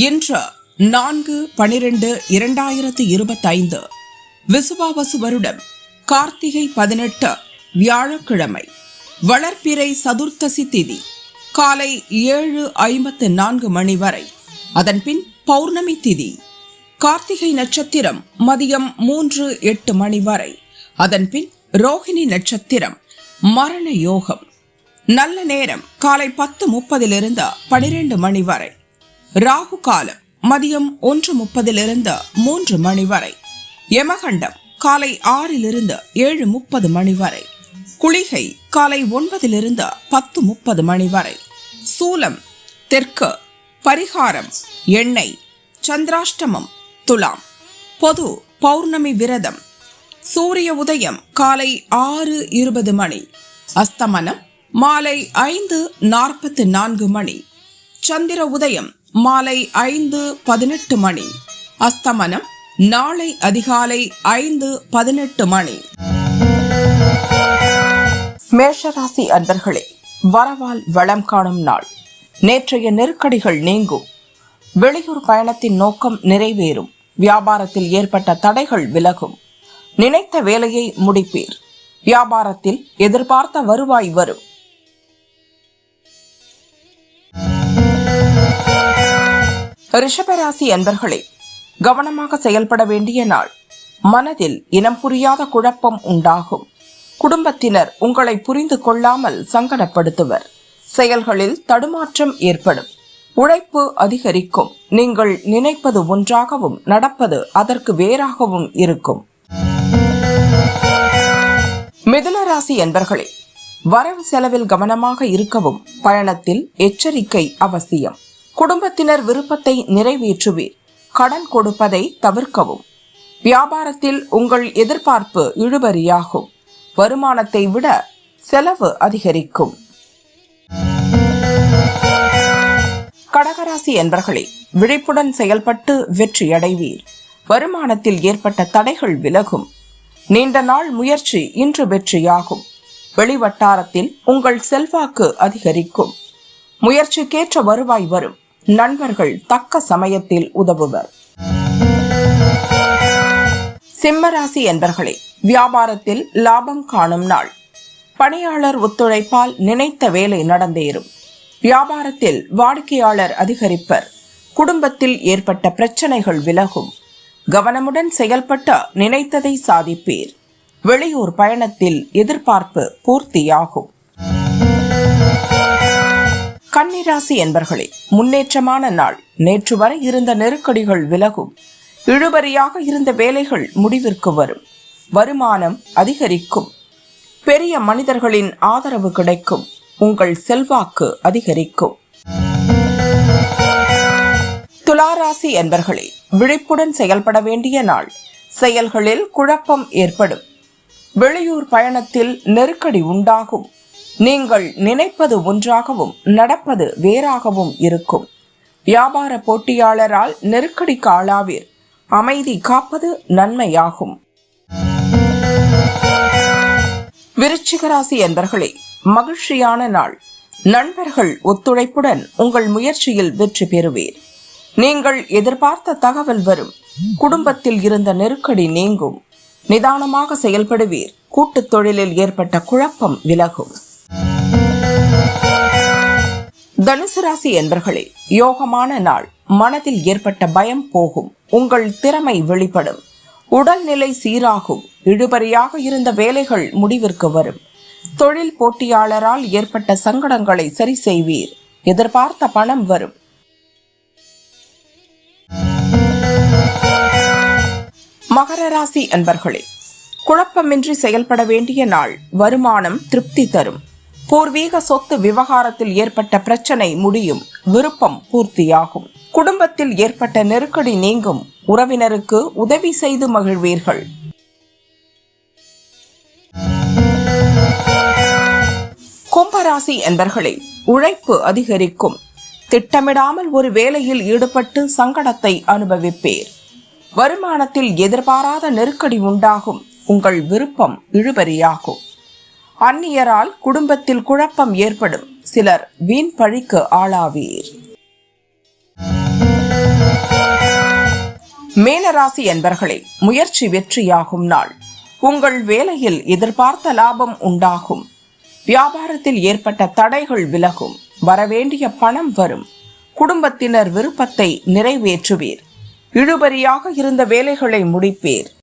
இன்று 4/12/2025 விசுவாவசு வருடம் கார்த்திகை 18 வியாழக்கிழமை. வளர்ப்பிறை சதுர்த்தசி திதி காலை 7:54 மணி வரை. அதன்பின் பௌர்ணமி திதி. கார்த்திகை நட்சத்திரம் மதியம் 3:08 மணி வரை. அதன்பின் ரோஹிணி நட்சத்திரம். மரண யோகம். நல்ல நேரம் காலை 10:30 12 மணி வரை. ராகு காலம் மதியம் 1:30 3 மணி வரை. யமகண்டம் காலை 6 7:30 மணி வரை. குளிகை காலை 9 10:30 மணி வரை. சூலம் தெற்கு. பரிகாரம் எண்ணெய். சந்திராஷ்டமம் துலாம். பொது பௌர்ணமி விரதம். சூரிய உதயம் காலை 6:20 மணி. அஸ்தமனம் மாலை 5:44 மணி. சந்திர உதயம் மாலை 5:18 மணி. அஸ்தமனம் நாளை அதிகாலை 5:18 மணி. மேஷராசி அன்பர்களே, வரவால் வளம் காணும் நாள். நேற்றைய நெருக்கடிகள் நீங்கும். வெளியூர் பயணத்தின் நோக்கம் நிறைவேறும். வியாபாரத்தில் ஏற்பட்ட தடைகள் விலகும். நினைத்த வேலையை முடிப்பீர். வியாபாரத்தில் எதிர்பார்த்த வருவாய் வரும். ரிஷபராசி அன்பர்களே, கவனமாக செயல்பட வேண்டிய நாள். மனதில் இனம் புரியாத குழப்பம் உண்டாகும். குடும்பத்தினர் உங்களை புரிந்து கொள்ளாமல் சங்கடப்படுத்துவர். செயல்களில் தடுமாற்றம் ஏற்படும். உழைப்பு அதிகரிக்கும். நீங்கள் நினைப்பது ஒன்றாகவும் நடப்பது அதற்கு வேறாகவும் இருக்கும். மிதுன ராசி அன்பர்களே, வரவு செலவில் கவனமாக இருக்கவும் பயணத்தில் எச்சரிக்கை அவசியம். குடும்பத்தினர் விருப்பத்தை நிறைவேற்றுவீர். கடன் கொடுப்பதை தவிர்க்கவும். வியாபாரத்தில் உங்கள் எதிர்பார்ப்பு இழுபறியாகும். வருமானத்தை விட செலவு அதிகரிக்கும். கடகராசி என்பர்களே, விழிப்புடன் செயல்பட்டு வெற்றியடைவீர். வருமானத்தில் ஏற்பட்ட தடைகள் விலகும். நீண்ட நாள் முயற்சி இன்று வெற்றியாகும். வெளிவட்டாரத்தில் உங்கள் செல்வாக்கு அதிகரிக்கும். முயற்சிக்கேற்ற வருவாய் வரும். நண்பர்கள் தக்க சமயத்தில் உதவுவர். சிம்மராசி என்பர்களே, வியாபாரத்தில் லாபம் காணும் நாள். பணியாளர் ஒத்துழைப்பால் நினைத்த வேலை நடந்தேறும். வியாபாரத்தில் வாடிக்கையாளர் அதிகரிப்பர். குடும்பத்தில் ஏற்பட்ட பிரச்சனைகள் விலகும். கவனமுடன் செயல்பட்ட நினைத்ததை சாதிப்பீர். வெளியூர் பயணத்தில் எதிர்பார்ப்பு பூர்த்தியாகும். கன்னிராசி என்பர்களே, முன்னேற்றமான நாள். நேற்று வரை இருந்த நெருக்கடிகள் விலகும். இழுபறியாக இருந்த வேலைகள் முடிவிற்கு வரும். வருமானம் அதிகரிக்கும். பெரிய மனிதர்களின் ஆதரவு கிடைக்கும். உங்கள் செல்வாக்கு அதிகரிக்கும். துளாராசி என்பர்களே, விழிப்புடன் செயல்பட வேண்டிய நாள். செயல்களில் குழப்பம் ஏற்படும். வெளியூர் பயணத்தில் நெருக்கடி உண்டாகும். நீங்கள் நினைப்பது ஒன்றாகவும் நடப்பது வேறாகவும் இருக்கும். வியாபார போட்டியாளரால் நெருக்கடிக்கு ஆளாவீர். அமைதி காப்பது நன்மையாகும். விருச்சிகராசி என்பர்களே, மகிழ்ச்சியான நாள். நண்பர்கள் ஒத்துழைப்புடன் உங்கள் முயற்சியில் வெற்றி பெறுவீர். நீங்கள் எதிர்பார்த்த தகவல் வரும். குடும்பத்தில் இருந்த நெருக்கடி நீங்கும். நிதானமாக செயல்படுவீர். கூட்டுத் தொழிலில் ஏற்பட்ட குழப்பம் விலகும். தனுசு ராசி என்பர்களே, யோகமான நாள். மனதில் ஏற்பட்ட பயம் போகும். உங்கள் திறமை வெளிப்படும். உடல்நிலை சீராகும். இழுபறியாக இருந்த வேலைகள் முடிவிற்கு வரும். தொழில் போட்டியாளரால் ஏற்பட்ட சங்கடங்களை சரி செய்வீர். எதிர்பார்த்த பணம் வரும். மகர ராசி அன்பர்களே, குழப்பமின்றி செயல்பட வேண்டிய நாள். வருமானம் திருப்தி தரும். பூர்வீக சொத்து விவகாரத்தில் ஏற்பட்ட பிரச்சனை முடியும். விருப்பம் பூர்த்தியாகும். குடும்பத்தில் ஏற்பட்ட நெருக்கடி நீங்கும். உறவினருக்கு உதவி செய்து மகிழ்வீர்கள். கும்பராசி என்பர்களே, உழைப்பு அதிகரிக்கும். திட்டமிடாமல் ஒரு வேலையில் ஈடுபட்டு சங்கடத்தை அனுபவிப்பீர். வருமானத்தில் எதிர்பாராத நெருக்கடி உண்டாகும். உங்கள் விருப்பம் இழுபறியாகும். அந்நியரால் குடும்பத்தில் குழப்பம் ஏற்படும். சிலர் வீண் பழிக்கு ஆளாவீர். மீனராசி என்பர்களே, முயற்சி வெற்றியாகும் நாள். உங்கள் வேலையில் எதிர்பார்த்த லாபம் உண்டாகும். வியாபாரத்தில் ஏற்பட்ட தடைகள் விலகும். வரவேண்டிய பணம் வரும். குடும்பத்தினர் விருப்பத்தை நிறைவேற்றுவீர். இழுபறியாக இருந்த வேலைகளை முடிப்பீர்.